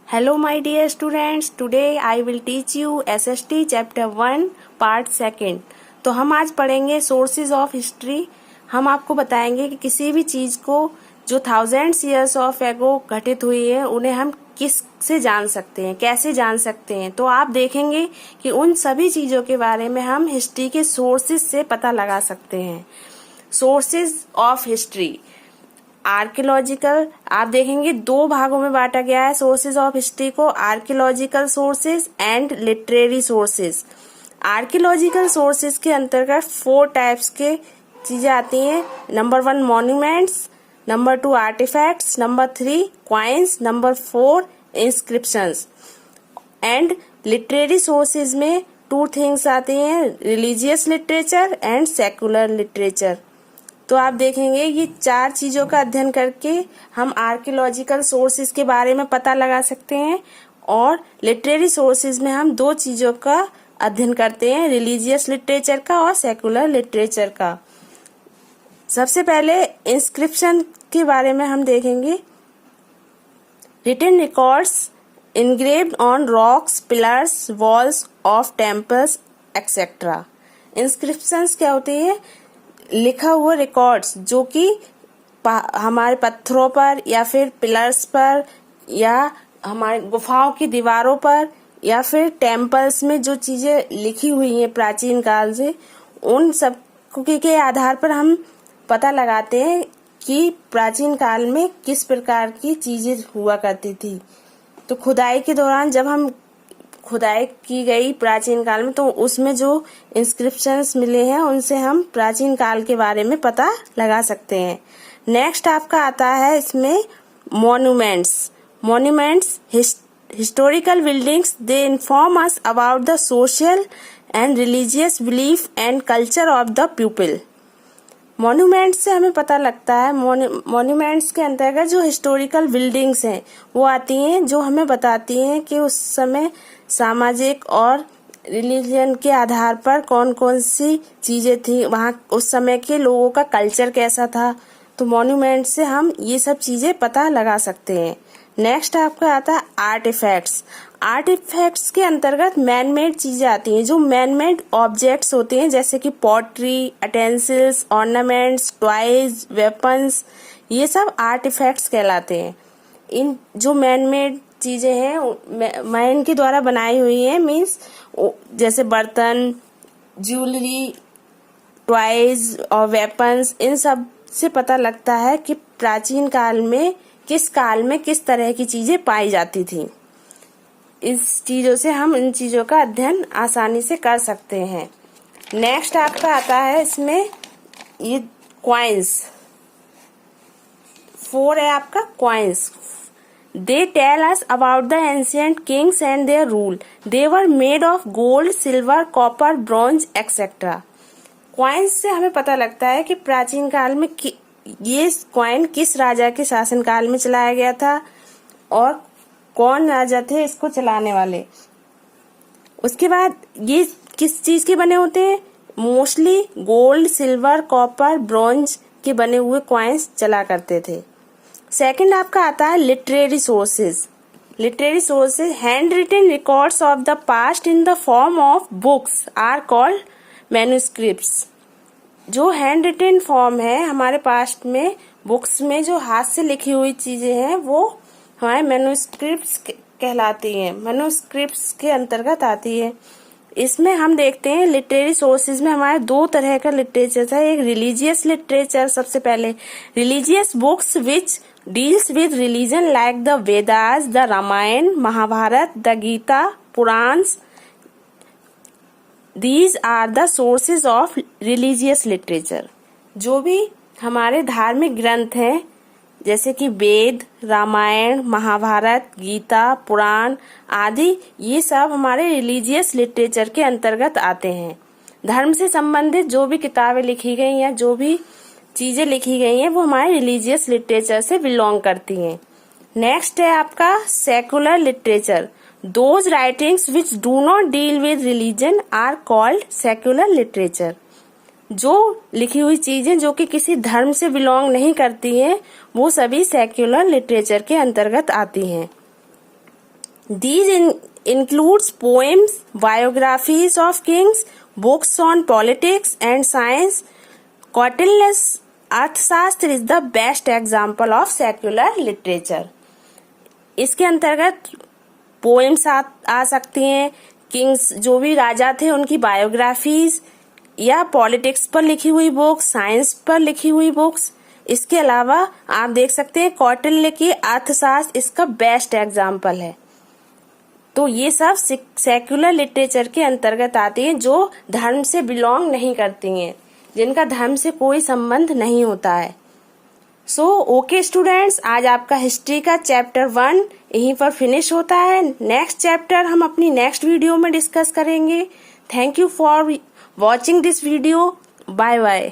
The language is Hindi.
Hello my dear students, today I will teach you SST chapter 1 part 2. तो हम आज पढ़ेंगे सोर्सेज ऑफ हिस्ट्री। हम आपको बताएंगे कि किसी भी चीज को जो थाउजेंड्स ईयर्स ऑफ एगो घटित हुई है उन्हें हम किस से जान सकते हैं, कैसे जान सकते हैं। तो आप देखेंगे कि उन सभी चीजों के बारे में हम हिस्ट्री के सोर्सेज से पता लगा सकते हैं। सोर्सेज ऑफ हिस्ट्री आर्कियोलॉजिकल, आप देखेंगे दो भागों में बांटा गया है सोर्सेज ऑफ हिस्ट्री को, archaeological sources and literary sources. Archaeological sources के अंतर्गत 4 टाइप्स के चीजें आती हैं। Number 1 monuments, number 2 artefacts, number 3 coins, number 4 inscriptions. And literary sources में 2 थिंग्स आती हैं, religious literature and secular literature. तो आप देखेंगे ये 4 चीजों का अध्ययन करके हम आर्कियोलॉजिकल सोर्सेज के बारे में पता लगा सकते हैं, और लिटरेरी सोर्सेज में हम 2 चीजों का अध्ययन करते हैं, रिलीजियस लिटरेचर का और सेकुलर लिटरेचर का। सबसे पहले इंस्क्रिप्शन के बारे में हम देखेंगे। Written records engraved on rocks, pillars, walls of temples, etc. Inscriptions क्या होती है? लिखा हुआ रिकॉर्ड्स जो कि हमारे पत्थरों पर या फिर पिलर्स पर या हमारे गुफाओं की दीवारों पर या फिर टेम्पल्स में जो चीजें लिखी हुई हैं प्राचीन काल से, उन सब के आधार पर हम पता लगाते हैं कि प्राचीन काल में किस प्रकार की चीजें हुआ करती थी। तो खुदाई के दौरान जब हम खुदाई की गई प्राचीन काल में, तो उसमें जो इंस्क्रिप्शंस मिले हैं उनसे हम प्राचीन काल के बारे में पता लगा सकते हैं। नेक्स्ट आपका आता है इसमें monuments. Monuments historical buildings, they inform us about the social and religious belief and culture of the people. Monuments से हमें पता लगता है, मॉन्यूमेंट्स के अंतर्गत जो हिस्टोरिकल बिल्डिंग्स हैं वो आती हैं जो हमें बताती हैं कि उस समय सामाजिक और रिलीजन के आधार पर कौन कौन सी चीजें थी, वहाँ उस समय के लोगों का कल्चर कैसा था। तो मॉन्यूमेंट से हम ये सब चीजें पता लगा सकते हैं। नेक्स्ट आपका आता है आर्टिफैक्ट्स। आर्टिफैक्ट्स के अंतर्गत मैन मेड चीजें आती हैं, जो मैन मेड ऑब्जेक्ट्स होते हैं, जैसे कि pottery, utensils, ornaments, toys, weapons, ये सब आर्टिफैक्ट्स कहलाते हैं। इन जो मैन मेड चीजें हैं मैन के द्वारा बनाई हुई हैं, मीन्स जैसे बर्तन, ज्वेलरी, टॉयज और वेपन्स, इन सब से पता लगता है कि प्राचीन काल में किस तरह की चीजें पाई जाती थी। इस चीजों से हम इन चीजों का अध्ययन आसानी से कर सकते हैं। नेक्स्ट आपका आता है इसमें ये क्वाइंस। 4 है आपका coins. They tell us about the ancient kings and their rule, they were made of gold, silver, copper, bronze etcetera. Coins से हमें पता लगता है कि प्राचीन काल में ये क्वाइन किस राजा के शासन काल में चलाया गया था और कौन राजा थे इसको चलाने वाले। उसके बाद ये किस चीज के बने होते हैं? Mostly gold, silver, copper, bronze के बने हुए क्वाइंस चला करते थे। सेकंड आपका आता है literary sources. Literary sources handwritten records of the past in the form of books are called manuscripts. जो हैंड रिटन फॉर्म है हमारे पास्ट में, बुक्स में जो हाथ से लिखी हुई चीजें हैं वो हमारे मैन्युस्क्रिप्ट्स कहलाती हैं, मैन्युस्क्रिप्ट्स के अंतर्गत आती है। इसमें हम देखते हैं लिटरेरी सोर्सेज में हमारे 2 तरह का लिटरेचर था। एक रिलीजियस लिटरेचर, सबसे पहले religious books which deals with religion like the Vedas, the Ramayana, Mahabharata, the Gita, Puranas. These are the sources of religious literature। जो भी हमारे धार्मिक ग्रंथ हैं जैसे कि वेद, रामायण, महाभारत, गीता, पुराण आदि, ये सब हमारे रिलीजियस लिटरेचर के अंतर्गत आते हैं। धर्म से संबंधित जो भी किताबें लिखी गई या जो भी चीजें लिखी गई हैं वो हमारे रिलीजियस लिटरेचर से बिलोंग करती हैं। नेक्स्ट है आपका secular literature. Those writings which do not deal with religion are called secular literature। जो लिखी हुई चीजें जो कि किसी धर्म से बिलोंग नहीं करती हैं वो सभी सेक्युलर लिटरेचर के अंतर्गत आती हैं। These includes poems, biographies of kings, books on politics and science. Kautilya's अर्थशास्त्र is the best example of secular literature. इसके अंतर्गत पोएम्स आ सकती हैं, किंग्स जो भी राजा थे उनकी बायोग्राफीज, या पॉलिटिक्स पर लिखी हुई बुक्स, साइंस पर लिखी हुई बुक्स. इसके अलावा आप देख सकते हैं कौटिल्य की अर्थशास्त्र इसका बेस्ट एग्जाम्पल है. तो ये सब सेक्युलर लिटरेचर के अंतर्गत आती हैं जो धर्म से बिलोंग नहीं करती हैं, जिनका धर्म से कोई संबंध नहीं होता है. सो ओके स्टूडेंट्स, आज आपका हिस्ट्री का चैप्टर 1 यहीं पर फिनिश होता है. नेक्स्ट चैप्टर हम अपनी नेक्स्ट वीडियो में डिस्कस करेंगे. Thank you for watching this video. Bye bye.